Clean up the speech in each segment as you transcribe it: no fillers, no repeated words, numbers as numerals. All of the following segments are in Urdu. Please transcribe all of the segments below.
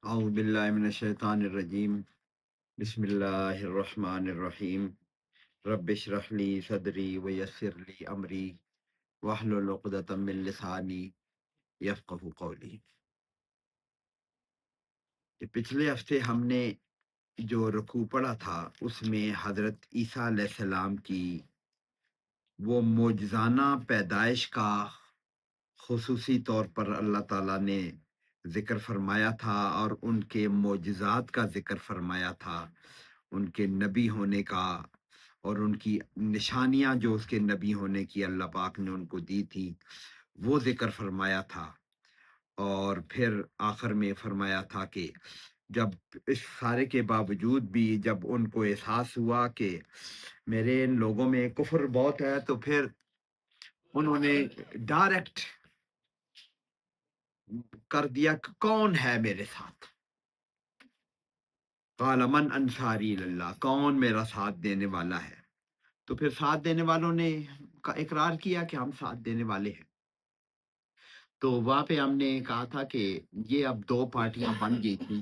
اعوذ باللہ من الشیطان الرجیم بسم اللہ الرحمن الرحیم رب اشرح لی صدری ویسر لی امری واحلل عقدۃ من لسانی یفقہوا قولی۔ کہ پچھلے ہفتے ہم نے جو رکوع پڑھا تھا اس میں حضرت عیسیٰ علیہ السلام کی وہ معجزانہ پیدائش کا خصوصی طور پر اللہ تعالیٰ نے ذکر فرمایا تھا، اور ان کے معجزات کا ذکر فرمایا تھا، ان کے نبی ہونے کا، اور ان کی نشانیاں جو اس کے نبی ہونے کی اللہ پاک نے ان کو دی تھی وہ ذکر فرمایا تھا۔ اور پھر آخر میں فرمایا تھا کہ جب اس سارے کے باوجود بھی جب ان کو احساس ہوا کہ میرے ان لوگوں میں کفر بہت ہے، تو پھر انہوں نے ڈائریکٹ کر دیا کہ کون ہے میرے ساتھ، قال من انصاری اللہ، کون میرا ساتھ دینے والا ہے۔ تو پھر ساتھ دینے والوں نے کا اقرار کیا کہ ہم ساتھ دینے والے ہیں۔ تو وہاں پہ ہم نے کہا تھا کہ یہ اب دو پارٹیاں بن گئی تھیں،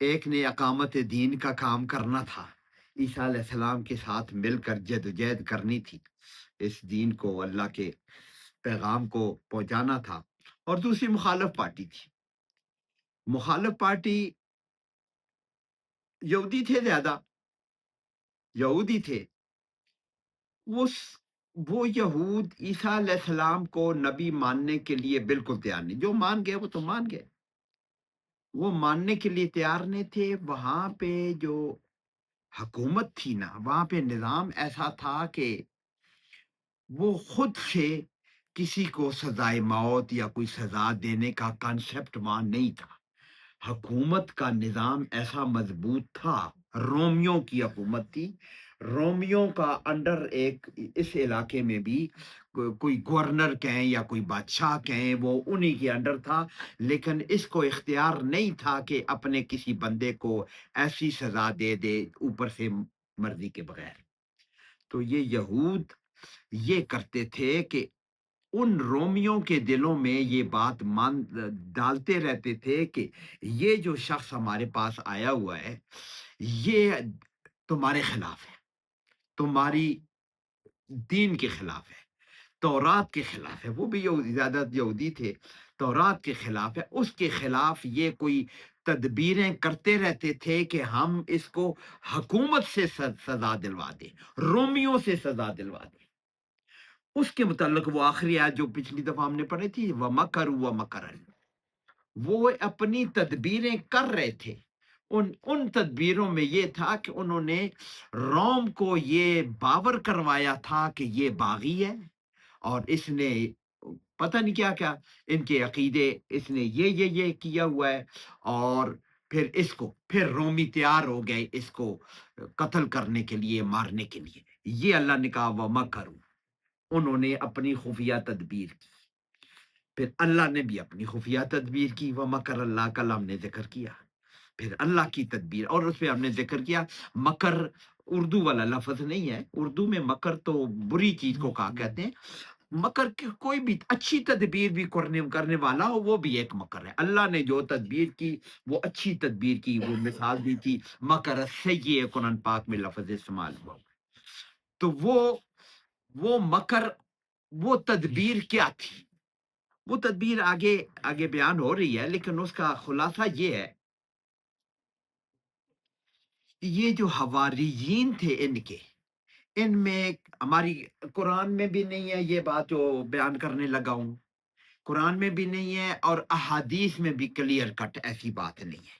ایک نے اقامت دین کا کام کرنا تھا، عیسیٰ علیہ السلام کے ساتھ مل کر جدوجہد کرنی تھی، اس دین کو، اللہ کے پیغام کو پہنچانا تھا، اور دوسری مخالف پارٹی تھی۔ مخالف پارٹی یہودی تھے، زیادہ یہودی تھے۔ وہ یہود عیسیٰ علیہ السلام کو نبی ماننے کے لیے بالکل تیار نہیں، جو مان گئے وہ تو مان گئے، وہ ماننے کے لیے تیار نہیں تھے۔ وہاں پہ جو حکومت تھی نا، وہاں پہ نظام ایسا تھا کہ وہ خود سے کسی کو سزائے موت یا کوئی سزا دینے کا کانسیپٹ وہاں نہیں تھا۔ حکومت کا نظام ایسا مضبوط تھا، رومیوں کی حکومت تھی، رومیوں کا انڈر ایک اس علاقے میں بھی کوئی گورنر کہیں یا کوئی بادشاہ کہیں، وہ انہی کے انڈر تھا، لیکن اس کو اختیار نہیں تھا کہ اپنے کسی بندے کو ایسی سزا دے دے اوپر سے مرضی کے بغیر۔ تو یہ یہود یہ کرتے تھے کہ ان رومیوں کے دلوں میں یہ بات ڈالتے رہتے تھے کہ یہ جو شخص ہمارے پاس آیا ہوا ہے یہ تمہارے خلاف ہے، تمہاری دین کے خلاف ہے، تورات کے خلاف ہے۔ وہ بھی زیادہ یہودی تھے، تورات کے خلاف ہے، اس کے خلاف یہ کوئی تدبیریں کرتے رہتے تھے کہ ہم اس کو حکومت سے سزا دلوا دیں، رومیوں سے سزا دلوا دیں۔ اس کے متعلق وہ آخری آیت جو پچھلی دفعہ ہم نے پڑھی تھی، وَمَكَرُوا وَمَكَرَ، وہ اپنی تدبیریں کر رہے تھے۔ ان تدبیروں میں یہ تھا کہ انہوں نے روم کو یہ باور کروایا تھا کہ یہ باغی ہے، اور اس نے پتہ نہیں کیا کیا ان کے عقیدے، اس نے یہ کیا ہوا ہے، اور پھر رومی تیار ہو گئے اس کو قتل کرنے کے لیے، مارنے کے لیے۔ یہ اللہ نے کہا وَمَكَرُوا، انہوں نے اپنی خفیہ تدبیر کی۔ پھر اللہ نے بھی اپنی خفیہ تدبیر کی، وَمَكَرَ اللہ، کل ہم نے ذکر کیا۔ پھر اللہ کی تدبیر، اور اس پہ ہم نے ذکر کیا مکر اردو والا لفظ نہیں ہے، اردو میں مکر تو بری چیز کو کہا کہتے ہیں، مکر کی کوئی بھی اچھی تدبیر بھی کرنے والا ہو وہ بھی ایک مکر ہے۔ اللہ نے جو تدبیر کی وہ اچھی تدبیر کی، وہ مثال دی تھی مکر سیئ، قرآن پاک میں لفظ استعمال ہوا۔ تو وہ مکر، وہ تدبیر کیا تھی؟ وہ تدبیر آگے بیان ہو رہی ہے، لیکن اس کا خلاصہ یہ ہے، یہ جو حواریین تھے ان میں ہماری قرآن میں بھی نہیں ہے یہ بات جو بیان کرنے لگا ہوں، قرآن میں بھی نہیں ہے، اور احادیث میں بھی کلیئر کٹ ایسی بات نہیں ہے۔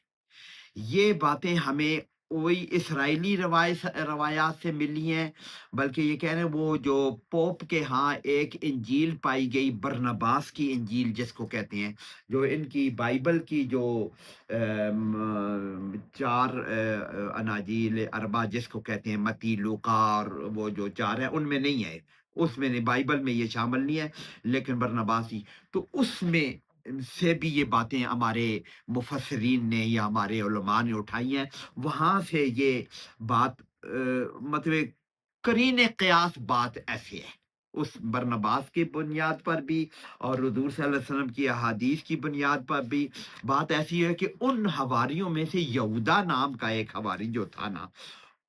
یہ باتیں ہمیں وہی اسرائیلی روایات سے ملی ہیں، بلکہ یہ کہہ رہے ہیں وہ جو پوپ کے ہاں ایک انجیل پائی گئی، برنباس کی انجیل جس کو کہتے ہیں، جو ان کی بائبل کی جو چار اناجیل اربع جس کو کہتے ہیں، متی، لوقا اور وہ جو چار ہیں، ان میں نہیں ہے، اس میں نہیں، بائبل میں یہ شامل نہیں ہے، لیکن برنباسی تو اس میں سے بھی یہ باتیں ہمارے مفسرین نے یا ہمارے علماء نے اٹھائی ہیں، وہاں سے یہ بات مطلب قرین قیاس بات ایسے ہے۔ اس برنباس کی بنیاد پر بھی اور حضور صلی اللہ علیہ وسلم کی احادیث کی بنیاد پر بھی. بات ایسی ہے کہ ان حواریوں میں سے یہودا نام کا ایک حواری جو تھا نا،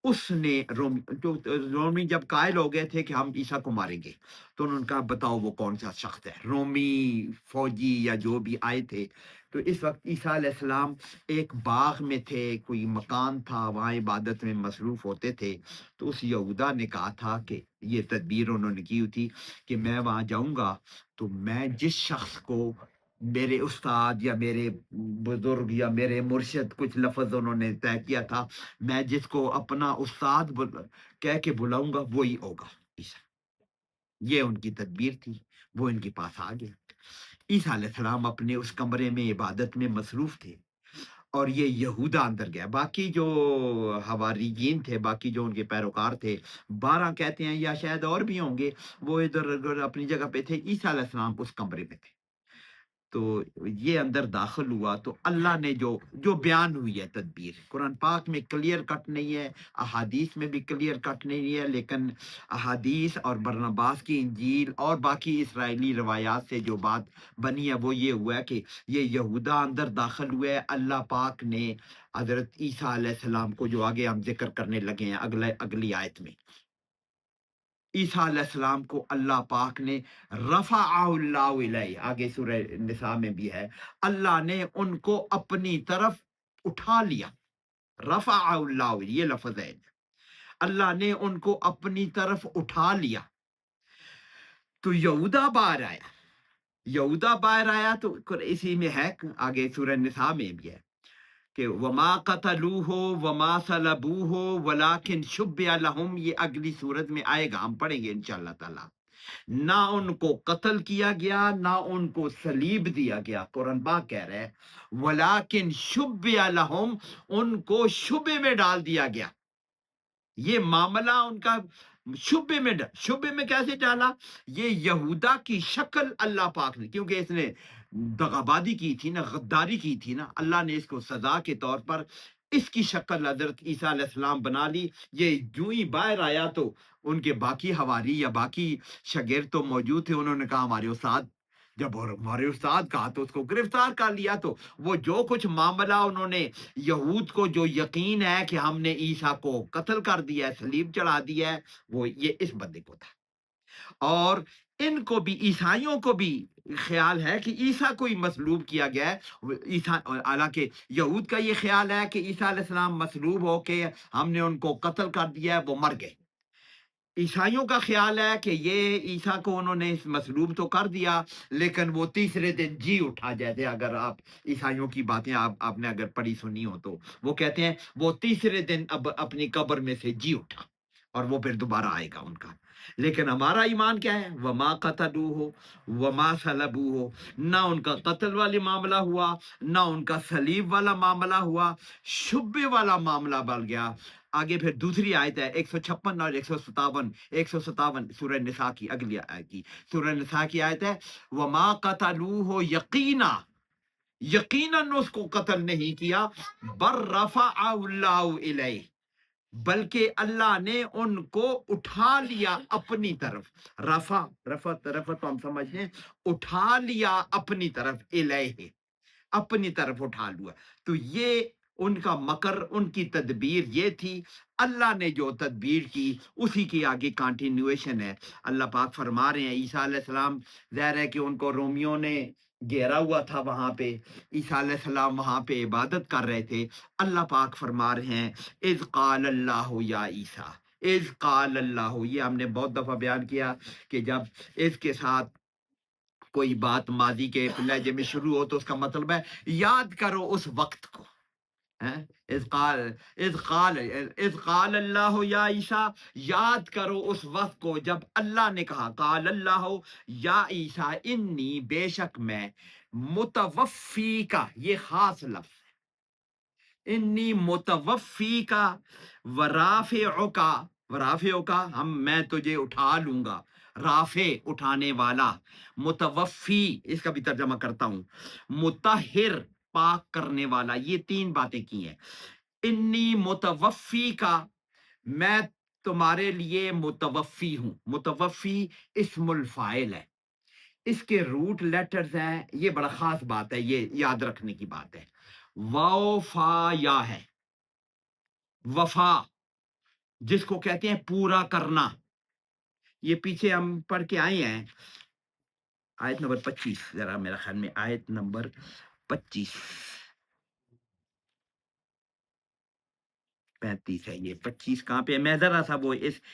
اس نے رومی جب قائل ہو گئے تھے کہ ہم عیسیٰ کو ماریں گے، تو انہوں نے کہا بتاؤ وہ کون سا شخص ہے. رومی فوجی یا جو بھی آئے تھے، تو اس وقت عیسیٰ علیہ السلام ایک باغ میں تھے، کوئی مکان تھا، وہاں عبادت میں مصروف ہوتے تھے. تو اس یہودا نے کہا تھا کہ یہ تدبیر انہوں نے کی ہوئی تھی کہ میں وہاں جاؤں گا تو میں جس شخص کو میرے استاد یا میرے بزرگ یا میرے مرشد، کچھ لفظ انہوں نے طے کیا تھا، میں جس کو اپنا استاد کہہ کے بلاؤں گا وہی ہوگا عیسیٰ. یہ ان کی تدبیر تھی. وہ ان کے پاس آ گیا. عیسیٰ علیہ السلام اپنے اس کمرے میں عبادت میں مصروف تھے اور یہ یہودا اندر گیا. باقی جو حواریین تھے، باقی جو ان کے پیروکار تھے، 12 کہتے ہیں یا شاید اور بھی ہوں گے، وہ ادھر ادھر اپنی جگہ پہ تھے. عیسیٰ علیہ السلام اس کمرے میں تھے. تو یہ اندر داخل ہوا تو اللہ نے جو بیان ہوئی ہے تدبیر، قرآن پاک میں کلیئر کٹ نہیں ہے، احادیث میں بھی کلیئر کٹ نہیں ہے، لیکن احادیث اور برنباس کی انجیل اور باقی اسرائیلی روایات سے جو بات بنی ہے وہ یہ ہوا ہے کہ یہ یہودا اندر داخل ہوئے. اللہ پاک نے حضرت عیسیٰ علیہ السلام کو، جو آگے ہم ذکر کرنے لگے ہیں اگلی آیت میں، عیسیٰ علیہ السلام کو اللہ پاک نے رفع اللہ الیہ، آگے سورہ نساء میں بھی ہے، اللہ نے ان کو اپنی طرف اٹھا لیا. رفع اللہ، یہ لفظ ہے، اللہ نے ان کو اپنی طرف اٹھا لیا. تو یہودا باہر آیا. یہودا باہر آیا تو اسی میں ہے، آگے سورہ نساء میں بھی ہے کہ وما قتلوہ وما صلبوہ ولکن شبہ لہم. یہ اگلی صورت میں آئے گا، ہم پڑھیں گے انشاءاللہ تعالی. نہ ان کو قتل کیا گیا، نہ ان کو صلیب دیا گیا. قرآن پاک کہہ رہے ولیکن شبہ لہم، ان کو شبے میں ڈال دیا گیا. یہ معاملہ ان کا شبے میں کیسے ڈالا؟ یہ یہودا کی شکل اللہ پاک نے، کیونکہ اس نے دغابادی کی تھی نا، غداری کی تھی نا، اللہ نے اس کو سزا کے طور پر اس کی شکل حضرت عیسیٰ علیہ السلام بنا لی. یہ جو ہی باہر آیا تو ان کے باقی حواری یا باقی شاگرد تو موجود تھے، انہوں نے کہا ہمارے استاد، جب ہمارے استاد کہا تو اس کو گرفتار کر لیا. تو وہ جو کچھ معاملہ انہوں نے یہود کو جو یقین ہے کہ ہم نے عیسیٰ کو قتل کر دیا ہے، صلیب چڑھا دیا ہے، وہ یہ اس بندے کو تھا. اور ان کو بھی، عیسائیوں کو بھی خیال ہے کہ عیسیٰ کو ہی مصلوب کیا گیا ہے. حالانکہ یہود کا یہ خیال ہے کہ عیسیٰ علیہ السلام مصلوب ہو کے ہم نے ان کو قتل کر دیا ہے، وہ مر گئے. عیسائیوں کا خیال ہے کہ یہ عیسیٰ کو انہوں نے مصلوب تو کر دیا لیکن وہ تیسرے دن جی اٹھا. جیسے اگر آپ عیسائیوں کی باتیں آپ نے اگر پڑھی سنی ہو تو وہ کہتے ہیں وہ تیسرے دن اب اپنی قبر میں سے جی اٹھا اور وہ پھر دوبارہ آئے گا ان کا. لیکن ہمارا ایمان کیا ہے؟ وما قتلوہ وما صلبوہ، نہ ان کا قتل والی معاملہ ہوا، نہ ان کا صلیب والا معاملہ ہوا، شبے والا معاملہ بن گیا. آگے پھر دوسری آیت ہے 156 اور 157 سورہ نساء کی اگلی آیت کی، سورہ نساء کی آیت ہے وما قتلوہ یقینا، یقیناً اس کو قتل نہیں کیا، بر رفع اللہ الیہ، بلکہ اللہ نے ان کو اٹھا لیا اپنی طرف. رفع تو ہم سمجھتے ہیں اٹھا لیا اپنی طرف، الیہ اپنی طرف اٹھا لیا. تو یہ ان کا مکر، ان کی تدبیر یہ تھی. اللہ نے جو تدبیر کی اسی کی آگے کانٹینیویشن ہے. اللہ پاک فرما رہے ہیں عیسیٰ علیہ السلام، ظاہر ہے کہ ان کو رومیوں نے گھیرا ہوا تھا وہاں پہ، عیسیٰ علیہ السلام وہاں پہ عبادت کر رہے تھے. اللہ پاک فرما رہے ہیں اذ قال اللہ یا عیسیٰ، اذ قال اللہ. یہ ہم نے بہت دفعہ بیان کیا کہ جب اس کے ساتھ کوئی بات ماضی کے لہجے میں شروع ہو تو اس کا مطلب ہے یاد کرو اس وقت کو. اذ قال اللہ یا عیسیٰ، یاد کرو اس وقت کو جب اللہ نے کہا، قال اللہ یا عیسیٰ انی، بے شک میں، متوفی کا، یہ خاص لفظ ہے، انی متوفی کا ورافع کا، میں تجھے اٹھا لوں گا. رافع اٹھانے والا، متوفی اس کا بھی ترجمہ کرتا ہوں مطہر پاک کرنے والا. یہ تین باتیں کی ہیں. انی متوفی کا، میں تمہارے لیے متوفی ہوں. متوفی اسم الفاعل ہے. اس کے روٹ لیٹرز ہیں. یہ بڑا خاص بات ہے, یہ یاد رکھنے کی بات ہے. واو فا یا ہے. وفا جس کو کہتے ہیں پورا کرنا. یہ پیچھے ہم پڑھ کے آئے ہیں آیت نمبر 25, ذرا میرا خیال میں آیت نمبر 25 35 ہے. یہ 25 کہاں پہ ہے؟ میں ذرا سا وہ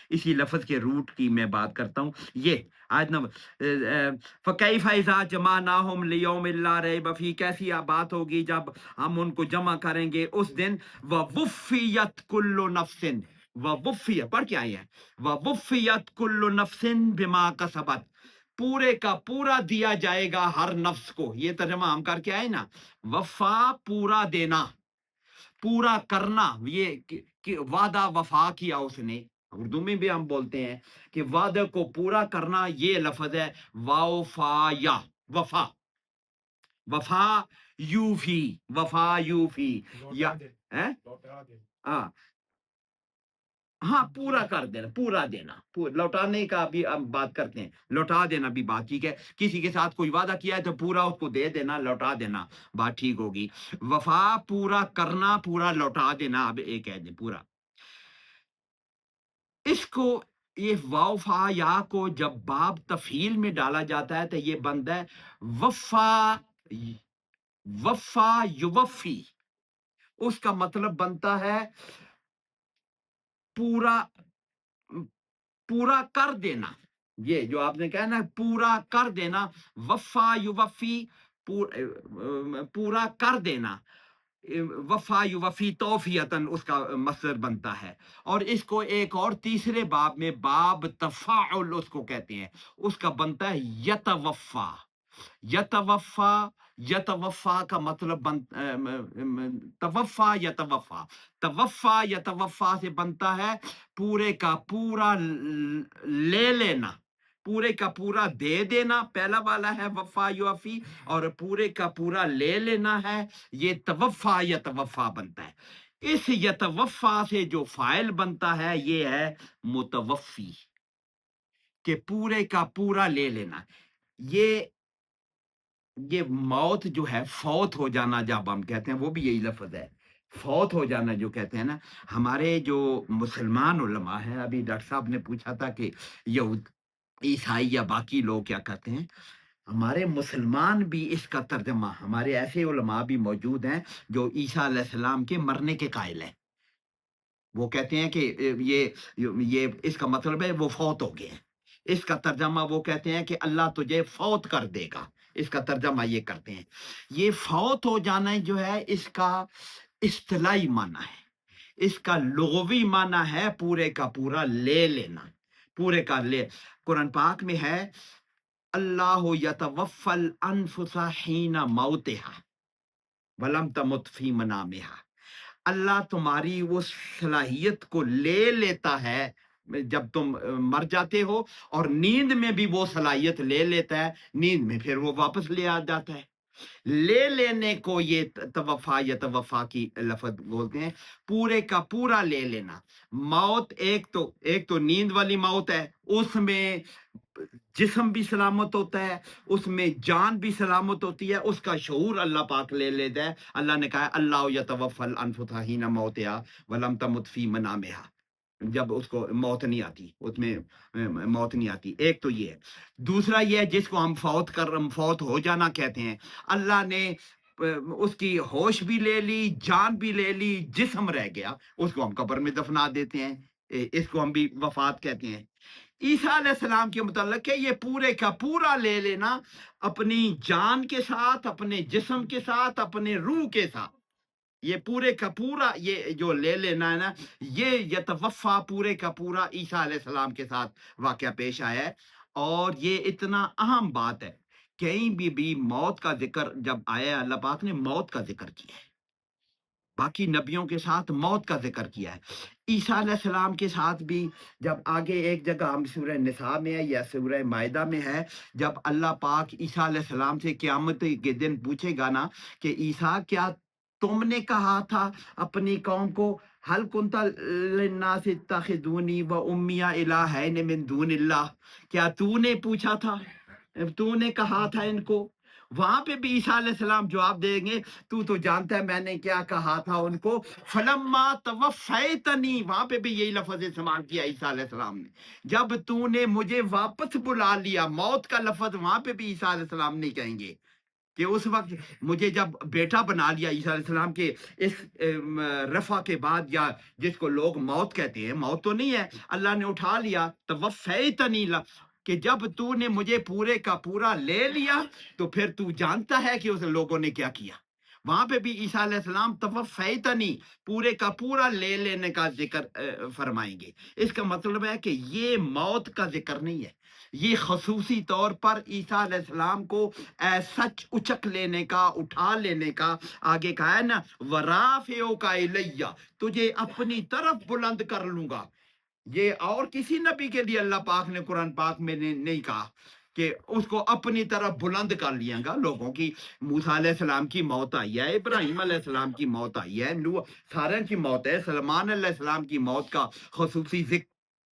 اسی لفظ کے روٹ کی میں بات کرتا ہوں. یہ آیت نمبر فَكَيْفَ إِذَا جَمَعْنَاهُمْ لِيَوْمٍ لَا رَيْبَ فِيهِ. کیسی بات ہوگی جب ہم ان کو جمع کریں گے اس دن. وَوُفِّيَتْ كُلُّ نَفْسٍ, وَوُفِّيَتْ پڑھ کے آئے ہیں, وَوُفِّيَتْ كُلُّ نَفْسٍ بِمَا كَسَبَتْ. پورے کا پورا دیا جائے گا ہر نفس کو. یہ ترجمہ ہم کر کے آئے نا. وفا پورا دینا, پورا کرنا. یہ وعدہ وفا کیا اس نے. اردو میں بھی ہم بولتے ہیں کہ وعدے کو پورا کرنا. یہ لفظ ہے واو فا یا. وفا, وفا یوفی, وفا یوفی یا ہاں ہاں پورا کر دینا, پورا دینا. لوٹانے کا بھی ہم بات کرتے ہیں. لوٹا دینا بھی بات ٹھیک ہے. کسی کے ساتھ کوئی وعدہ کیا ہے تو پورا اس کو دے دینا, لوٹا دینا, بات ٹھیک ہوگی. وفا پورا کرنا, پورا لوٹا دینا. اب ایک ہے پورا. اس کو یہ واو فا یا کو جب باب تفعیل میں ڈالا جاتا ہے تو یہ بنتا ہے وفا, وفا یوفی. اس کا مطلب بنتا ہے پورا, پورا کر دینا. یہ جو آپ نے کہا نا پورا کر دینا. وفا یوفی, پورا کر دینا. وفا یوفی توفیتاً اس کا مصدر بنتا ہے. اور اس کو ایک اور تیسرے باب میں باب تفاعل اس کو کہتے ہیں. اس کا بنتا ہے یتوفا. یتوفا, یتوفا کا مطلب توفا یتوفا. توفا یتوفا سے بنتا ہے پورے کا پورا لے لینا, پورے کا پورا دے دینا. پہلا والا ہے وفا یوفی, اور پورے کا پورا لے لینا ہے. یہ توفا یتوفا بنتا ہے. اس یتوفا سے جو فاعل بنتا ہے یہ ہے متوفی, کہ پورے کا پورا لے لینا. یہ موت جو ہے, فوت ہو جانا جب ہم کہتے ہیں, وہ بھی یہی لفظ ہے. فوت ہو جانا جو کہتے ہیں نا, ہمارے جو مسلمان علماء ہیں, ابھی ڈاکٹر صاحب نے پوچھا تھا کہ یہود عیسائی یا باقی لوگ کیا کہتے ہیں. ہمارے مسلمان بھی اس کا ترجمہ, ہمارے ایسے علماء بھی موجود ہیں جو عیسیٰ علیہ السلام کے مرنے کے قائل ہیں. وہ کہتے ہیں کہ یہ اس کا مطلب ہے وہ فوت ہو گئے. اس کا ترجمہ وہ کہتے ہیں کہ اللہ تجھے فوت کر دے گا. اس کا ترجمہ یہ کرتے ہیں. یہ فوت ہو جانا جو ہے اس کا اصطلاحی معنی ہے. اس کا لغوی معنی ہے پورے کا پورا لے لینا, پورے کا لے. قرآن پاک میں ہے اللہ یتوفی الانفس حین موتها ولم تمت فی منامها. اللہ تمہاری وہ صلاحیت کو لے لیتا ہے جب تم مر جاتے ہو, اور نیند میں بھی وہ صلاحیت لے لیتا ہے. نیند میں پھر وہ واپس لے آ جاتا ہے. لے لینے کو یہ توفا یا توفا کی لفظ بولتے ہیں. پورے کا پورا لے لینا. موت ایک تو نیند والی موت ہے, اس میں جسم بھی سلامت ہوتا ہے, اس میں جان بھی سلامت ہوتی ہے, اس کا شعور اللہ پاک لے لیتا ہے. اللہ نے کہا ہے اللہ یتوفی الانفس حین موتها ولم تمت فی منامها, جب اس کو موت نہیں آتی, اس میں موت نہیں آتی. ایک تو یہ ہے. دوسرا یہ ہے جس کو ہم فوت ہو جانا کہتے ہیں. اللہ نے اس کی ہوش بھی لے لی, جان بھی لے لی, جسم رہ گیا, اس کو ہم قبر میں دفنا دیتے ہیں. اس کو ہم بھی وفات کہتے ہیں. عیسیٰ علیہ السلام کے متعلق ہے یہ پورے کا پورا لے لینا, اپنی جان کے ساتھ, اپنے جسم کے ساتھ, اپنے روح کے ساتھ. یہ پورے کا پورا یہ جو لے لینا ہے نا, یہ یتوفا پورے کا پورا عیسیٰ علیہ السلام کے ساتھ واقعہ پیش آیا ہے. اور یہ اتنا اہم بات ہے, کہیں بھی موت کا ذکر جب آیا ہے, اللہ پاک نے موت کا ذکر کیا ہے. باقی نبیوں کے ساتھ موت کا ذکر کیا ہے. عیسیٰ علیہ السلام کے ساتھ بھی جب آگے ایک جگہ ہم سورہ نساء میں ہے یا سورہ مائدہ میں ہے, جب اللہ پاک عیسیٰ علیہ السلام سے قیامت کے دن پوچھے گا نا کہ عیسیٰ کیا تم نے کہا تھا اپنی قوم کو حل کنتا للناس اتخذونی و امیہ الہین من دون اللہ، کیا تو نے پوچھا تھا، تو نے کہا تھا ان کو؟ وہاں پہ بھی عیسیٰ علیہ السلام جواب دیں گے تو جانتا ہے میں نے کیا کہا تھا ان کو، فلما توفیتنی، وہاں پہ بھی یہی لفظ استعمال کیا عیسیٰ علیہ السلام نے، جب تو نے مجھے واپس بلا لیا، موت کا لفظ وہاں پہ بھی عیسیٰ علیہ السلام نہیں کہیں گے کہ اس وقت مجھے جب بیٹا بنا لیا عیسیٰ علیہ السلام کے اس رفع کے بعد، یا جس کو لوگ موت کہتے ہیں، موت تو نہیں ہے، اللہ نے اٹھا لیا، توفیتنی، کہ جب تو نے مجھے پورے کا پورا لے لیا تو پھر تو جانتا ہے کہ اس لوگوں نے کیا کیا۔ وہاں پہ بھی عیسیٰ علیہ السلام توفیتنی، پورے کا پورا لے لینے کا ذکر فرمائیں گے۔ اس کا مطلب ہے کہ یہ موت کا ذکر نہیں ہے، یہ خصوصی طور پر عیسیٰ علیہ السلام کو سچ اچک لینے کا، اٹھا لینے کا۔ آگے کہا ہے نا ورافعک الیہ، تجھے اپنی طرف بلند کر لوں گا۔ یہ اور کسی نبی کے لیے اللہ پاک نے قرآن پاک میں نے نہیں کہا کہ اس کو اپنی طرف بلند کر لیا گا۔ لوگوں کی موسیٰ علیہ السلام کی موت آئی ہے، ابراہیم علیہ السلام کی موت آئی ہے، نوح، سارے کی موت ہے، سلمان علیہ السلام کی موت کا خصوصی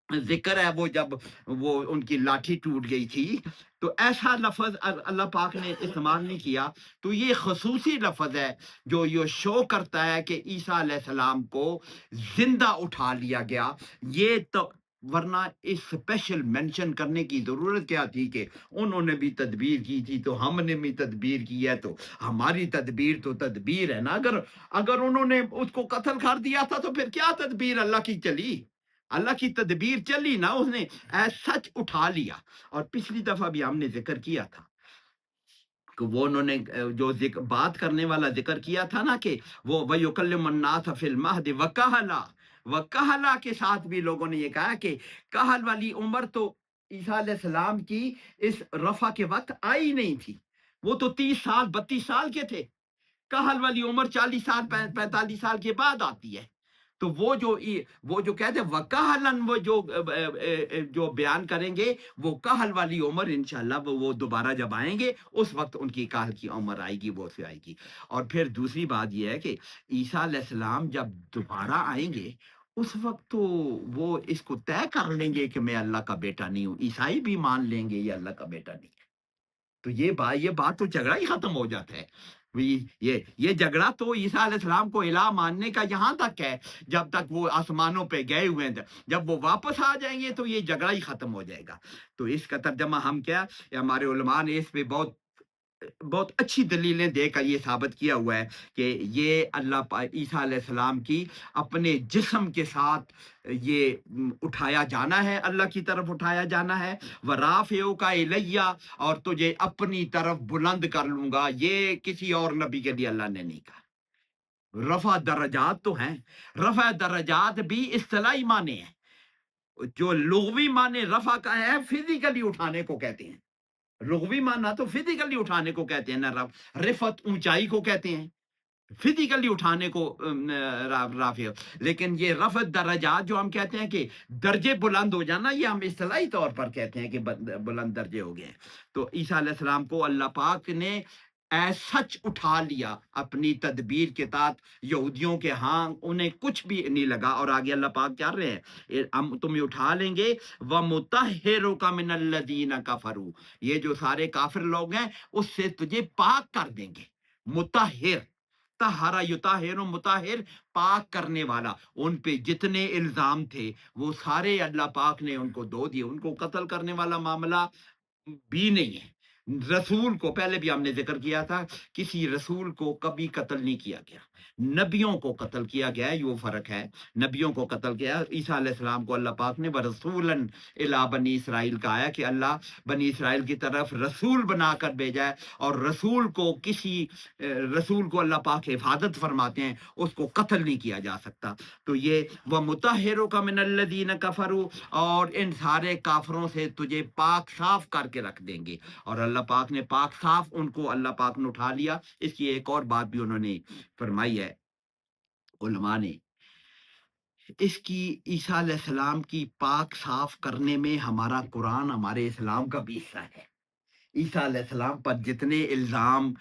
ذکر ہے، وہ جب وہ ان کی لاٹھی ٹوٹ گئی تھی، تو ایسا لفظ اللہ پاک نے استعمال نہیں کیا۔ تو یہ خصوصی لفظ ہے جو یہ شو کرتا ہے کہ عیسیٰ علیہ السلام کو زندہ اٹھا لیا گیا۔ یہ تو ورنہ اس اسپیشل مینشن کرنے کی ضرورت کیا تھی کہ انہوں نے بھی تدبیر کی تھی تو ہم نے بھی تدبیر کی ہے، تو ہماری تدبیر تو تدبیر ہے نا۔ اگر انہوں نے اس کو قتل کر دیا تھا تو پھر کیا تدبیر اللہ کی چلی؟ اللہ کی تدبیر چلی نا، اس نے سچ اٹھا لیا۔ اور پچھلی دفعہ بھی ہم نے ذکر کیا تھا کہ وہ انہوں نے جو بات کرنے والا ذکر کیا تھا نا کہ وہ وَيُكَلِّمُ النَّاسَ فِي الْمَهْدِ وَكَهْلًا، وَكَهْلًا کے ساتھ بھی لوگوں نے یہ کہا کہ کہل والی عمر تو عیسیٰ علیہ السلام کی اس رفع کے وقت آئی نہیں تھی، وہ تو 30 سال 32 سال کے تھے۔ کہل والی عمر 40 سال 45 سال کے بعد آتی ہے۔ تو وہ جو کہتے ہیں وکہلن، وہ جو بیان کریں گے وہ کہل والی عمر انشاءاللہ وہ دوبارہ جب آئیں گے اس وقت ان کی کہل کی عمر آئے گی، وہ سے آئے گی۔ اور پھر دوسری بات یہ ہے کہ عیسیٰ علیہ السلام جب دوبارہ آئیں گے اس وقت تو وہ اس کو طے کر لیں گے کہ میں اللہ کا بیٹا نہیں ہوں، عیسائی بھی مان لیں گے یہ اللہ کا بیٹا نہیں ہے۔ تو یہ بات تو جھگڑا ہی ختم ہو جاتا ہے۔ یہ جھگڑا تو عیسیٰ علیہ السلام کو الہ ماننے کا یہاں تک ہے، جب تک وہ آسمانوں پہ گئے ہوئے ہیں، جب وہ واپس آ جائیں گے تو یہ جھگڑا ہی ختم ہو جائے گا۔ تو اس کا ترجمہ ہم کیا، ہمارے علماء نے اس پہ بہت اچھی دلیلیں دے کر یہ ثابت کیا ہوا ہے کہ یہ عیسیٰ علیہ السلام کی اپنے جسم کے ساتھ یہ اٹھایا جانا ہے، اللہ کی طرف اٹھایا جانا ہے۔ وَرَافِعُکَ اِلَیَّ، اور تجھے اپنی طرف بلند کر لوں گا، یہ کسی اور نبی کے لیے اللہ نے نہیں کہا۔ رفع درجات تو ہیں، رفع درجات بھی اصطلاحی معنی ہے، جو لغوی معنی رفع کا ہے فزیکلی اٹھانے کو کہتے ہیں، لغوی معنی تو فزیکلی اٹھانے کو کہتے ہیں نا، رفعت اونچائی کو کہتے ہیں، فزیکلی اٹھانے کو رافع۔ لیکن یہ رفع درجات جو ہم کہتے ہیں کہ درجے بلند ہو جانا، یہ ہم اصطلاحی طور پر کہتے ہیں کہ بلند درجے ہو گئے ہیں۔ تو عیسیٰ علیہ السلام کو اللہ پاک نے سچ اٹھا لیا اپنی تدبیر کے تحت۔ یہودیوں کے ہاں انہیں کچھ بھی نہیں لگا، اور آگے اللہ پاک کیا رہے ہیں، ہم تمہیں اٹھا لیں گے، وَمُطَهِّرُكَ مِنَ الَّذِينَ كَفَرُوا، یہ جو سارے کافر لوگ ہیں اس سے تجھے پاک کر دیں گے۔ مطہر، طہرا یطہر، مطہر پاک کرنے والا۔ ان پہ جتنے الزام تھے وہ سارے اللہ پاک نے ان کو دھو دیے، ان کو قتل کرنے والا معاملہ بھی نہیں ہے۔ رسول کو پہلے بھی ہم نے ذکر کیا تھا، کسی رسول کو کبھی قتل نہیں کیا گیا، نبیوں کو قتل کیا گیا ہے، یہ وہ فرق ہے، نبیوں کو قتل کیا۔ عیسیٰ علیہ السلام کو اللہ پاک نے وَرَسُولًا إِلَىٰ بنی اسرائیل کہا ہے کہ اللہ بنی اسرائیل کی طرف رسول بنا کر بھیجا ہے، اور رسول کو رسول کو اللہ پاک حفاظت فرماتے ہیں، اس کو قتل نہیں کیا جا سکتا۔ تو یہ وَمُطَهِّرُكَ مِنَ الَّذِينَ كَفَرُوا، اور ان سارے کافروں سے تجھے پاک صاف کر کے رکھ دیں گے۔ اور اللہ پاک نے پاک صاف ان کو اللہ پاک نے اٹھا لیا۔ اس کی ایک اور بات بھی انہوں نے فرمائی ہے علماء نے، اس کی عیسیٰ علیہ السلام کی پاک صاف کرنے میں ہمارا قرآن، ہمارے اسلام کا بھی حصہ ہے۔ عیسیٰ علیہ السلام پر جتنے الزام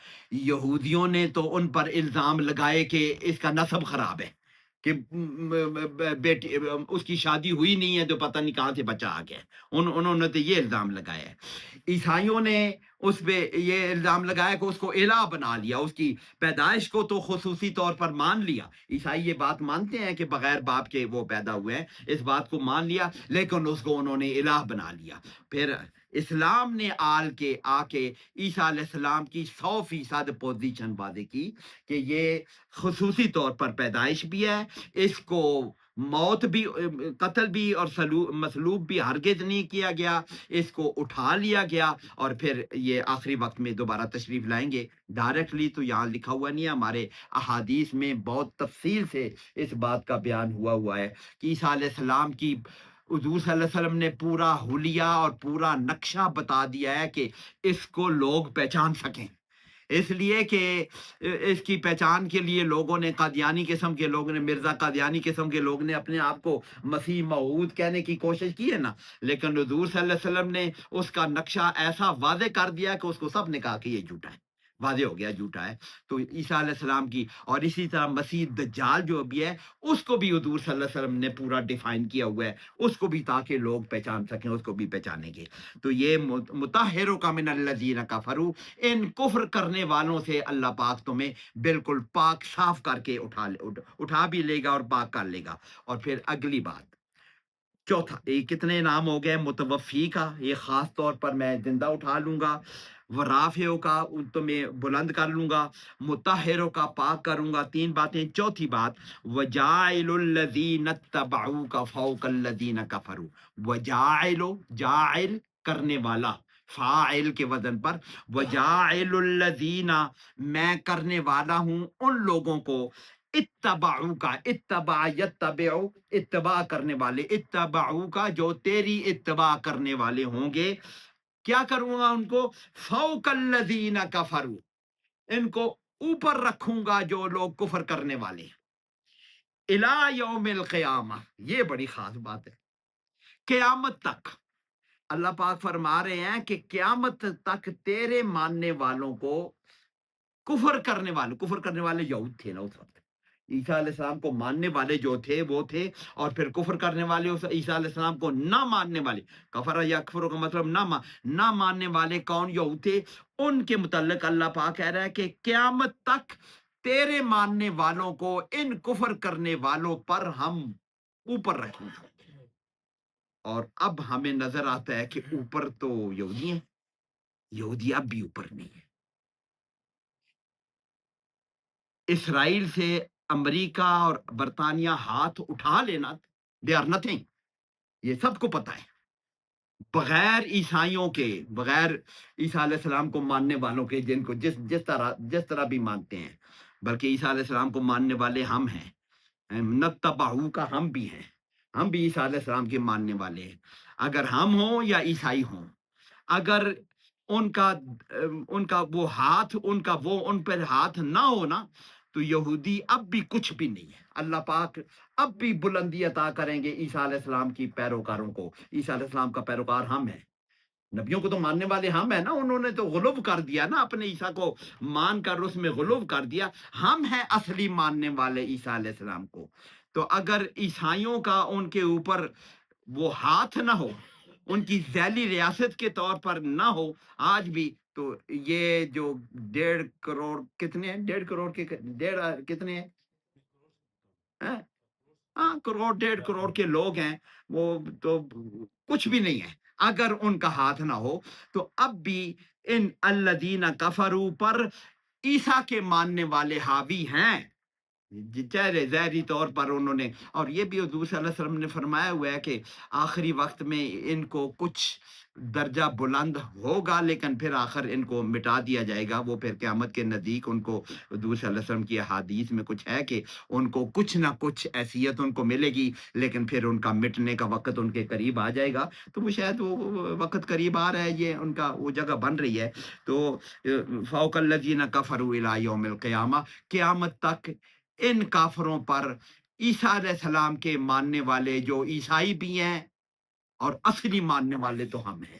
یہودیوں نے تو ان پر الزام لگائے کہ اس کا نسب خراب ہے، کہ بیٹی اس کی شادی ہوئی نہیں ہے تو پتہ نہیں کہاں سے بچہ آ گیا، انہوں نے تو یہ الزام لگایا ہے۔ عیسائیوں نے اس پہ یہ الزام لگایا کہ اس کو الہ بنا لیا، اس کی پیدائش کو تو خصوصی طور پر مان لیا، عیسائی یہ بات مانتے ہیں کہ بغیر باپ کے وہ پیدا ہوئے ہیں، اس بات کو مان لیا، لیکن اس کو انہوں نے الہ بنا لیا۔ پھر اسلام نے آ کے عیسیٰ علیہ السلام کی 100% پوزیشن واضح کی کہ یہ خصوصی طور پر پیدائش بھی ہے، اس کو موت بھی، قتل بھی اور مصلوب بھی ہرگز نہیں کیا گیا، اس کو اٹھا لیا گیا، اور پھر یہ آخری وقت میں دوبارہ تشریف لائیں گے۔ ڈائریکٹلی تو یہاں لکھا ہوا نہیں ہے، ہمارے احادیث میں بہت تفصیل سے اس بات کا بیان ہوا ہے کہ عیسیٰ علیہ السلام کی حضور صلی اللہ علیہ وسلم نے پورا حلیہ اور پورا نقشہ بتا دیا ہے کہ اس کو لوگ پہچان سکیں، اس لیے کہ اس کی پہچان کے لیے لوگوں نے، قادیانی قسم کے لوگوں نے، مرزا قادیانی قسم کے لوگ نے اپنے آپ کو مسیح موعود کہنے کی کوشش کی ہے نا، لیکن حضور صلی اللہ علیہ وسلم نے اس کا نقشہ ایسا واضح کر دیا کہ اس کو سب نے کہا کہ یہ جھوٹا ہے، واضح ہو گیا جھوٹا ہے۔ تو عیسیٰ علیہ السلام کی، اور اسی طرح مسیح دجال جو بھی ہے اس کو بھی حضور صلی اللہ علیہ وسلم نے پورا ڈیفائن کیا ہوا ہے، اس کو بھی تاکہ لوگ پہچان سکیں، اس کو بھی پہچانیں گے۔ تو یہ مطہرک من الذین کفروا، ان کفر کرنے والوں سے اللہ پاک تمہیں بالکل پاک صاف کر کے اٹھا بھی لے گا اور پاک کر لے گا۔ اور پھر اگلی بات، چوتھا، یہ کتنے نام ہو گئے؟ متوفی کا یہ خاص طور پر میں زندہ اٹھا لوں گا، ورافعوں کا تو میں بلند کر لوں گا، مطہروں کا پاک کروں گا، 3 باتیں۔ چوتھی بات، وجاعل الذین اتبعوک فوق الذین کفروا، جاعل کرنے والا، فاعل کے وزن پر، وجاعل الذین میں کرنے والا ہوں ان لوگوں کو، اتبعو کا، اتبع یتبع، اتباع کرنے والے، اتبعو کا جو تیری اتباع کرنے والے ہوں گے، کیا کروں گا ان کو؟ فوق الذین کفروا، ان کو اوپر رکھوں گا جو لوگ کفر کرنے والے ہیں، الی یوم القیامہ، یہ بڑی خاص بات ہے، قیامت تک۔ اللہ پاک فرما رہے ہیں کہ قیامت تک تیرے ماننے والوں کو، کفر کرنے والے یہود تھے نا اس وقت، عیسیٰ علیہ السلام کو ماننے والے جو تھے وہ تھے، اور پھر کفر کرنے والے، عیسیٰ علیہ السلام کو نہ ماننے والے، کفر یا کفر کا مطلب نہ ماننے والے کون؟ یہود تھے۔ ان کے متعلق اللہ پاک کہہ رہا ہے کہ قیامت تک تیرے ماننے والوں کو ان کفر کرنے والوں پر ہم اوپر رکھیں گے۔ اور اب ہمیں نظر آتا ہے کہ اوپر تو یہودی ہیں، یہودی اب بھی اوپر نہیں ہے۔ اسرائیل سے امریکہ اور برطانیہ ہاتھ اٹھا لینا، دے آر نتھنگ، یہ سب کو پتا ہے، بغیر عیسائیوں کے، بغیر عیسیٰ علیہ السلام کو ماننے والوں کے، جن کو جس طرح بھی مانتے ہیں، بلکہ عیسیٰ علیہ السلام کو ماننے والے ہم ہیں، نتبعو کا ہم بھی ہیں، ہم بھی عیسیٰ علیہ السلام کے ماننے والے ہیں، اگر ہم ہوں یا عیسائی ہوں، اگر ان کا وہ ہاتھ، ان پر ہاتھ نہ ہونا تو یہودی اب بھی کچھ بھی نہیں ہے۔ اللہ پاک اب بھی بلندی عطا کریں گے عیسیٰ علیہ السلام کی پیروکاروں کو۔ عیسیٰ علیہ السلام کا پیروکار ہم ہیں، نبیوں کو تو ماننے والے ہم ہیں نا، انہوں نے تو غلو کر دیا نا، اپنے عیسیٰ کو مان کر اس میں غلو کر دیا، ہم ہیں اصلی ماننے والے عیسیٰ علیہ السلام کو۔ تو اگر عیسائیوں کا ان کے اوپر وہ ہاتھ نہ ہو، ان کی ذیلی ریاست کے طور پر نہ ہو آج بھی، تو یہ جو 1.5 کروڑ، کتنے ہیں 1.5 کروڑ کے، کتنے ہیں؟ ہاں، کروڑ 1.5 کروڑ کے لوگ ہیں، وہ تو کچھ بھی نہیں ہے اگر ان کا ہاتھ نہ ہو۔ تو اب بھی ان الذین کفروا پر عیسیٰ کے ماننے والے حاوی ہیں، چہرے ظاہری طور پر انہوں نے، اور یہ بھی حضور صلی اللہ علیہ وسلم نے فرمایا ہوا ہے کہ آخری وقت میں ان کو کچھ درجہ بلند ہوگا، لیکن پھر آخر ان کو مٹا دیا جائے گا، وہ پھر قیامت کے نزدیک ان کو، حضور صلی اللہ علیہ وسلم کی احادیث میں کچھ ہے کہ ان کو کچھ نہ کچھ حیثیت ان کو ملے گی، لیکن پھر ان کا مٹنے کا وقت ان کے قریب آ جائے گا۔ تو وہ شاید وہ وقت قریب آ رہا ہے، یہ ان کا وہ جگہ بن رہی ہے۔ تو فوق الذین کفروا الی یوم القیامہ، قیامت تک ان کافروں پر عیسیٰ علیہ السلام کے ماننے والے جو عیسائی بھی ہیں، اور اصلی ماننے والے تو ہم ہیں،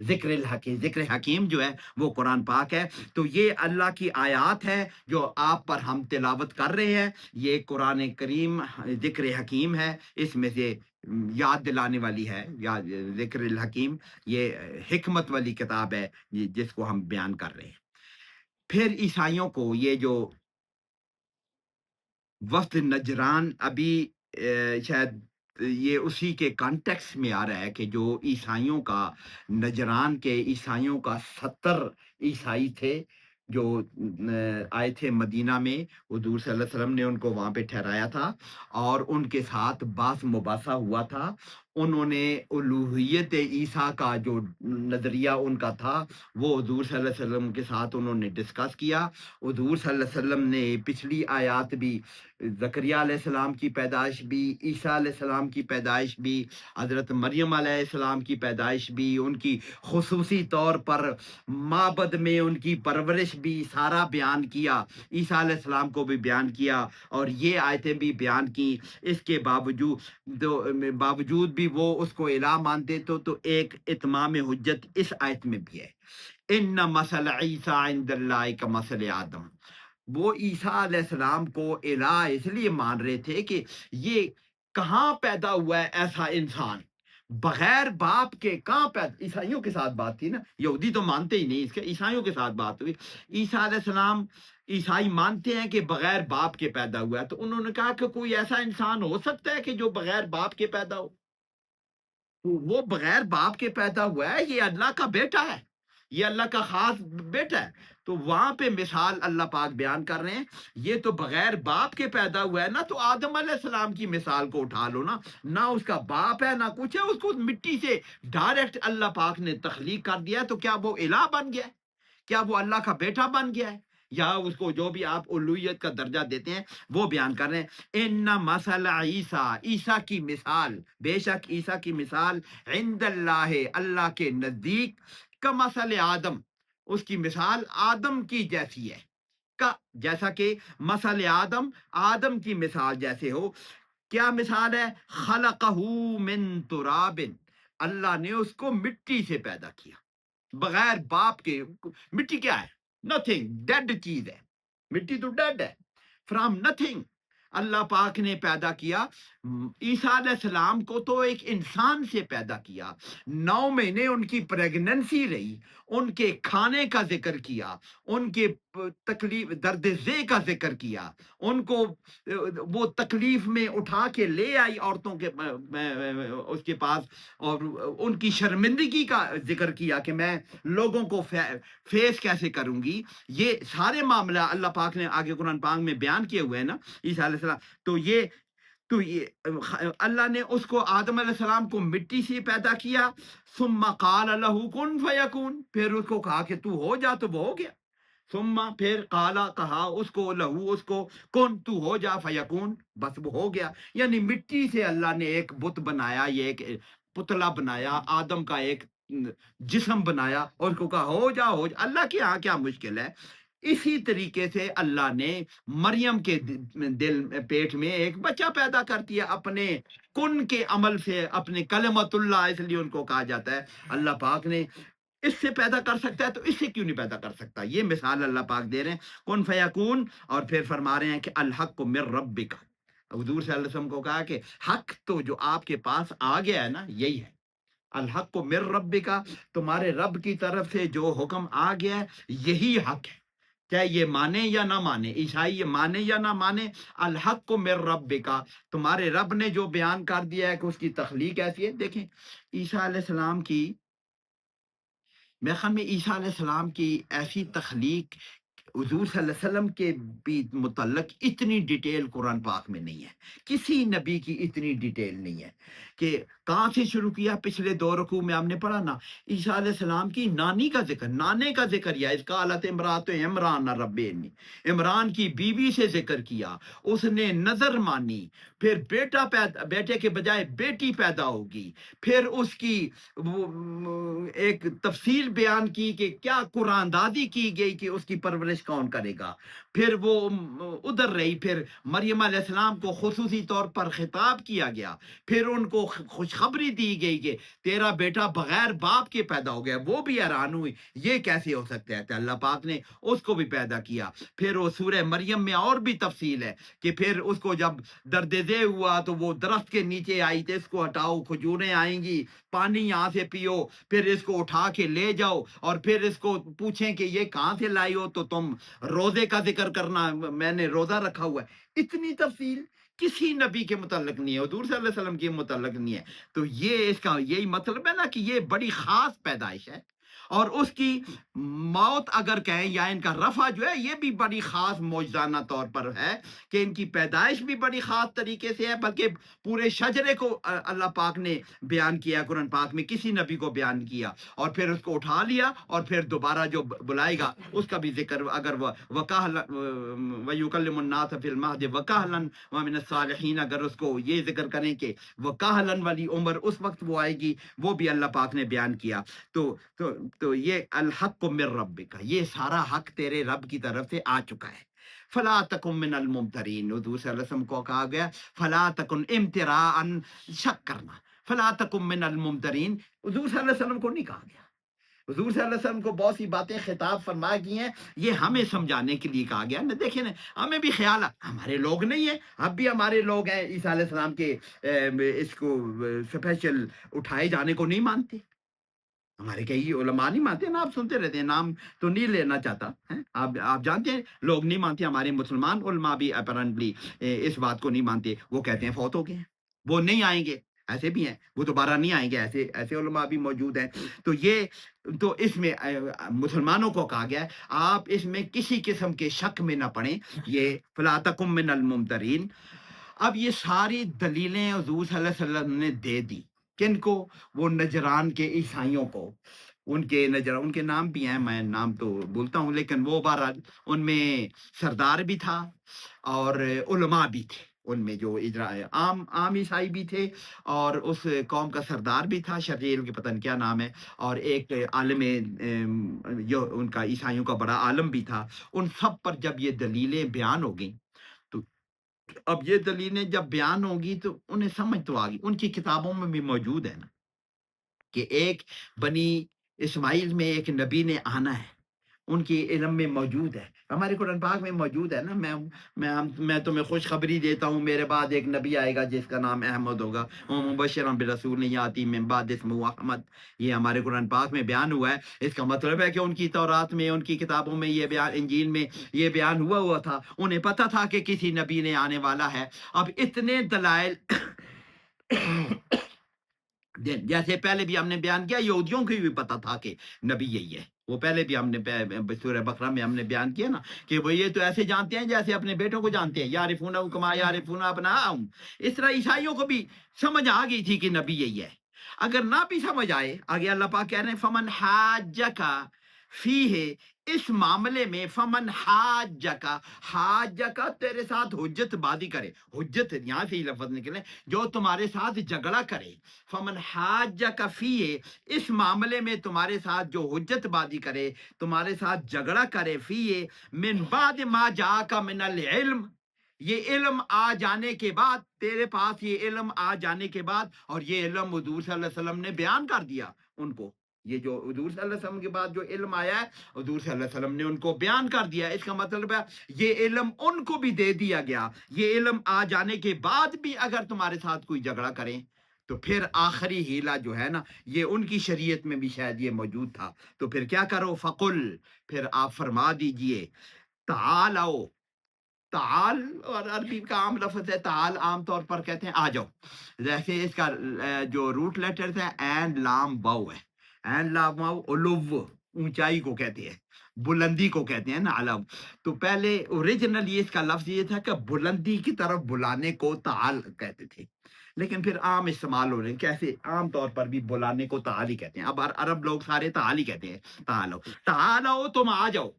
ذکر الحکیم، ذکر حکیم جو ہے وہ قرآن پاک ہے۔ تو یہ اللہ کی آیات ہے جو آپ پر ہم تلاوت کر رہے ہیں، یہ قرآن کریم ذکر حکیم ہے، اس میں سے یاد دلانے والی ہے، یاد ذکر الحکیم، یہ حکمت والی کتاب ہے جس کو ہم بیان کر رہے ہیں۔ پھر عیسائیوں کو یہ جو وفد نجران ابھی شاید یہ اسی کے کانٹیکس میں آ رہا ہے کہ جو عیسائیوں کا نجران کے عیسائیوں کا 70 عیسائی تھے جو آئے تھے مدینہ میں، حضور صلی اللہ علیہ وسلم نے ان کو وہاں پہ ٹھہرایا تھا اور ان کے ساتھ باس مباحثہ ہوا تھا۔ انہوں نے الوہیت عیسیٰ کا جو نظریہ ان کا تھا وہ حضور صلی اللہ علیہ وسلم کے ساتھ انہوں نے ڈسکس کیا۔ حضور صلی اللہ علیہ وسلم نے پچھلی آیات بھی، زکریہ علیہ السلام کی پیدائش بھی، عیسیٰ علیہ السلام کی پیدائش بھی، حضرت مریم علیہ السلام کی پیدائش بھی، ان کی خصوصی طور پر معبد میں ان کی پرورش بھی سارا بیان کیا، عیسیٰ علیہ السلام کو بھی بیان کیا اور یہ آیتیں بھی بیان کی۔ اس کے باوجود بھی وہ اس کو الہ مانتے تو ایک اتمام حجت اس آیت میں بھی ہے، ان مثل عیسیٰ عند اللہ کمثل آدم۔ وہ عیسیٰ علیہ السلام کو الہ اس لیے مان رہے تھے کہ یہ کہاں پیدا ہوا ہے ایسا انسان بغیر باپ کے، کہاں پیدا؟ عیسائیوں کے ساتھ بات تھی نا، یہودی تو مانتے ہی نہیں، اس کے عیسائیوں کے ساتھ بات ہوئی۔ عیسیٰ علیہ السلام عیسائی مانتے ہیں کہ بغیر باپ کے پیدا ہوا ہے، تو انہوں نے کہا کہ کوئی ایسا انسان ہو سکتا ہے کہ جو بغیر باپ کے پیدا ہو؟ وہ بغیر باپ کے پیدا ہوا ہے، یہ اللہ کا بیٹا ہے، یہ اللہ کا خاص بیٹا ہے۔ تو وہاں پہ مثال اللہ پاک بیان کر رہے ہیں، یہ تو بغیر باپ کے پیدا ہوا ہے نا، تو آدم علیہ السلام کی مثال کو اٹھا لو نا، نہ اس کا باپ ہے نہ کچھ ہے، اس کو مٹی سے ڈائریکٹ اللہ پاک نے تخلیق کر دیا ہے، تو کیا وہ الہ بن گیا ہے؟ کیا وہ اللہ کا بیٹا بن گیا ہے؟ یا اس کو جو بھی آپ الوہیت کا درجہ دیتے ہیں وہ بیان کر رہے ہیں۔ ان مثل عیسیٰ، عیسیٰ کی مثال، بے شک عیسیٰ کی مثال عند اللہ، اللہ کے نزدیک، کمثل آدم، اس کی مثال آدم کی جیسی ہے، کا جیسا کہ مثل آدم، آدم کی مثال جیسے ہو۔ کیا مثال ہے؟ خلقہ من تراب، اللہ نے اس کو مٹی سے پیدا کیا، بغیر باپ کے۔ مٹی کیا ہے؟ نتھنگ، ڈیڈ چیز ہے، مٹی تو ڈیڈ ہے، فرام نتھنگ اللہ پاک نے پیدا کیا۔ عیسیٰ علیہ السلام کو تو ایک انسان سے پیدا کیا، 9 مہینے ان کی پریگننسی رہی، ان کے کھانے کا ذکر کیا، ان کے تکلیف درد ذے کا ذکر کیا، ان کو وہ تکلیف میں اٹھا کے لے آئی عورتوں کے اس کے پاس، اور ان کی شرمندگی کا ذکر کیا کہ میں لوگوں کو فیس کیسے کروں گی۔ یہ سارے معاملہ اللہ پاک نے آگے قرآن پاک میں بیان کیے ہوئے ہیں نا عیسیٰ علیہ السلام۔ تو یہ اللہ نے اس کو، آدم علیہ السلام کو مٹی سے پیدا کیا، ثم قال له کن فیکون، پھر اس کو کہا کہ تو ہو جا، تو وہ ہو گیا۔ ثم پھر قالا، کہا اس کو، لہو اس کو، کن تو ہو جا، فیکون بس وہ ہو گیا۔ یعنی مٹی سے اللہ نے ایک بت بنایا، یہ ایک پتلا بنایا، آدم کا ایک جسم بنایا اور اس کو کہا ہو جا ہو جا۔ اللہ کے ہاں کیا مشکل ہے؟ اسی طریقے سے اللہ نے مریم کے دل پیٹ میں ایک بچہ پیدا کر دیا اپنے کن کے عمل سے، اپنے کلمت اللہ اس لیے ان کو کہا جاتا ہے۔ اللہ پاک نے اس سے پیدا کر سکتا ہے تو اس سے کیوں نہیں پیدا کر سکتا؟ یہ مثال اللہ پاک دے رہے ہیں، کن فیکون، اور پھر فرما رہے ہیں کہ الحق من ربک، حضور صلی اللہ علیہ وسلم کو کہا کہ حق تو جو آپ کے پاس آ گیا ہے نا، یہی ہے، الحق من ربک، تمہارے رب کی طرف سے جو حکم آ گیا ہے یہی حق ہے، چاہے یہ مانے یا نہ مانے، عیسائی یہ مانے یا نہ مانے، الحق من ربک، تمہارے رب نے جو بیان کر دیا ہے کہ اس کی تخلیق ایسی ہے۔ دیکھیں عیسیٰ علیہ السلام کی، میرے خیال میں عیسیٰ علیہ السلام کی ایسی تخلیق حضور صلی اللہ علیہ وسلم کے بھی متعلق اتنی ڈیٹیل قرآن پاک میں نہیں ہے، کسی نبی کی اتنی ڈیٹیل نہیں ہے کہ کہاں سے شروع کیا۔ پچھلے 2 رکوع میں ہم نے پڑھا نا، عیسیٰ علیہ السلام کی نانی کا ذکر، نانے کا ذکر کیا، اس کا حالت امرات عمران ربینی، عمران کی بیوی سے ذکر کیا، اس نے نظر مانی، پھر بیٹے کے بجائے بیٹی پیدا ہوگی، پھر اس کی ایک تفصیل بیان کی کہ کیا قرآن دادی کی گئی کہ اس کی پرورش پیدائش کون کرے گا؟ پھر وہ ادھر رہی، پھر مریم علیہ السلام کو خصوصی طور پر خطاب کیا گیا، پھر ان کو خوشخبری دی گئی کہ تیرا بیٹا بغیر باپ کے پیدا ہو گیا، وہ بھی حیران ہوئی یہ کیسے ہو سکتا ہے، تو اللہ پاک نے اس کو بھی پیدا کیا۔ پھر وہ سورہ مریم میں اور بھی تفصیل ہے کہ پھر اس کو جب درد ذیل ہوا تو وہ درخت کے نیچے آئی تھی، اس کو ہٹاؤ، کھجوریں آئیں گی، پانی یہاں سے پیو، پھر اس کو اٹھا کے لے جاؤ، اور پھر اس کو پوچھیں کہ یہ کہاں سے لائی ہو، تو تم روزے کا ذکر کرنا، میں نے روزہ رکھا ہوا ہے۔ اتنی تفصیل کسی نبی کے متعلق نہیں ہے، حضور صلی اللہ علیہ وسلم کے متعلق نہیں ہے۔ تو یہ اس کا یہی مطلب ہے نا کہ یہ بڑی خاص پیدائش ہے، اور اس کی موت اگر کہیں یا ان کا رفع جو ہے یہ بھی بڑی خاص معجزانہ طور پر ہے کہ ان کی پیدائش بھی بڑی خاص طریقے سے ہے، بلکہ پورے شجرے کو اللہ پاک نے بیان کیا قرآن پاک میں، کسی نبی کو بیان کیا، اور پھر اس کو اٹھا لیا، اور پھر دوبارہ جو بلائے گا اس کا بھی ذکر، اگر وَيُكَلِّمُ النَّاسَ فِي الْمَهْدِ وَكَهْلًا وَمِنَ الصَّالِحِينَ، اگر اس کو یہ ذکر کریں کہ وَكَهْلًا والی عمر اس وقت وہ آئے گی، وہ بھی اللہ پاک نے بیان کیا۔ تو یہ الحق من ربک، یہ سارا حق تیرے رب کی طرف سے آ چکا ہے۔ فلا تکن من الممترین، حضور صلی اللہ علیہ وسلم کو کہا گیا فلا تکن امتراء، شک کرنا، فلا تکن من الممترین، حضور صلی اللہ علیہ وسلم کو نہیں کہا گیا۔ حضور صلی اللہ علیہ وسلم کو بہت سی باتیں خطاب فرما گئی ہیں، یہ ہمیں سمجھانے کے لیے کہا گیا نا۔ دیکھیں نا، ہمیں بھی خیال ہے ہمارے لوگ نہیں ہیں، اب بھی ہمارے لوگ ہیں عیسیٰ علیہ السلام کے اس کو اسپیشل اٹھائے جانے کو نہیں مانتے، ہمارے کئی علماء نہیں مانتے نا، آپ سنتے رہتے ہیں، نام تو نہیں لینا چاہتا، آپ جانتے ہیں لوگ نہیں مانتے، ہمارے مسلمان علماء بھی اپیرنٹلی اس بات کو نہیں مانتے، وہ کہتے ہیں فوت ہو گئے ہیں، وہ نہیں آئیں گے، ایسے بھی ہیں، وہ دوبارہ نہیں آئیں گے، ایسے علماء بھی موجود ہیں۔ تو اس میں مسلمانوں کو کہا گیا ہے آپ اس میں کسی قسم کے شک میں نہ پڑیں، یہ فلا تکن من الممترین۔ اب یہ ساری دلیلیں حضور صلی اللہ علیہ وسلم نے دے دی، کن کو؟ وہ نجران کے عیسائیوں کو، ان کے نام بھی ہیں، میں نام تو بولتا ہوں، لیکن وہ بہرحال ان میں سردار بھی تھا اور علماء بھی تھے، ان میں جو عام عیسائی بھی تھے، اور اس قوم کا سردار بھی تھا، شرجیل کے پتہ نہیں کیا نام ہے، اور ایک عالم جو ان کا عیسائیوں کا بڑا عالم بھی تھا۔ ان سب پر جب یہ دلیلیں بیان ہو گئیں، تو اب یہ دلیلیں جب بیان ہوگی تو انہیں سمجھ تو آ گئی، ان کی کتابوں میں بھی موجود ہے نا کہ ایک بنی اسماعیل میں ایک نبی نے آنا ہے، ان کی علم میں موجود ہے، ہمارے قرآن پاک میں موجود ہے نا۔ میں تمہیں خوشخبری دیتا ہوں، میرے بعد ایک نبی آئے گا جس کا نام احمد ہوگا، مبشرا برسول یاتی من بعد اسمہ احمد، یہ ہمارے قرآن پاک میں بیان ہوا ہے۔ اس کا مطلب ہے کہ ان کی تورات میں، ان کی کتابوں میں یہ بیان، انجیل میں یہ بیان ہوا تھا، انہیں پتہ تھا کہ کسی نبی نے آنے والا ہے۔ اب اتنے دلائل جیسے پہلے بھی ہم نے بیان کیا، یہودیوں کو بھی پتا تھا کہ نبی یہی ہے، وہ پہلے بھی ہم نے سورہ بقرہ میں ہم نے بیان کیا نا کہ وہ یہ تو ایسے جانتے ہیں جیسے اپنے بیٹوں کو جانتے ہیں، یعرفونہ کما یعرفون ابناءہم۔ اس طرح عیسائیوں کو بھی سمجھ آ گئی تھی کہ نبی یہی ہے۔ اگر نہ بھی سمجھ آئے، آگے اللہ پاک کہہ رہے ہیں فمن حاجک فیہ، اس معاملے میں فمن حاجک، حاجک تیرے ساتھ حجت بازی کرے، حجت یہاں سے ہی لفظ نکلے، جو تمہارے ساتھ جھگڑا کرے، فمن حاجک فیہ، اس معاملے میں تمہارے ساتھ جو حجت بازی کرے، تمہارے ساتھ جھگڑا کرے، فیہ من بعد ما جاءک من العلم، یہ علم آ جانے کے بعد، تیرے پاس یہ علم آ جانے کے بعد، اور یہ علم حضور صلی اللہ علیہ وسلم نے بیان کر دیا ان کو، یہ جو حضور صلی اللہ علیہ وسلم کے بعد جو علم آیا ہے، حضور صلی اللہ علیہ وسلم نے ان کو بیان کر دیا۔ اس کا مطلب ہے یہ علم ان کو بھی دے دیا گیا، یہ علم آ جانے کے بعد بھی اگر تمہارے ساتھ کوئی جھگڑا کریں تو پھر آخری ہیلا جو ہے نا، یہ ان کی شریعت میں بھی شاید یہ موجود تھا، تو پھر کیا کرو؟ فقل، پھر آپ فرما دیجئے، تعالو، تعال اور عربی کا عام لفظ ہے، تعال عام طور پر کہتے ہیں آ جاؤ، جیسے اس کا جو روٹ لیٹرز ہے این لام واو ہے، این لام واو علو، اونچائی کو کہتے ہیں، بلندی کو کہتے ہیں نا علو۔ تو پہلے اوریجنلی اس کا لفظ یہ تھا کہ بلندی کی طرف بلانے کو تعال کہتے تھے، لیکن پھر عام استعمال ہو رہے ہیں، کیسے عام طور پر بھی بلانے کو تعال ہی کہتے ہیں، اب عرب لوگ سارے تعال ہی کہتے ہیں، تعالو، تعالو تم آ جاؤ،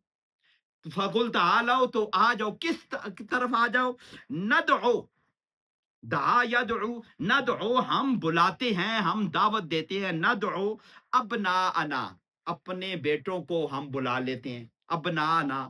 فقل تعالو تو آ جاؤ، کس طرف آ جاؤ؟ ندعو، دعا یدعو، ندعو ہم بلاتے ہیں، ہم دعوت دیتے ہیں، ندعو ابناءنا، اپنے بیٹوں کو ہم بلا لیتے ہیں، ابناءنا،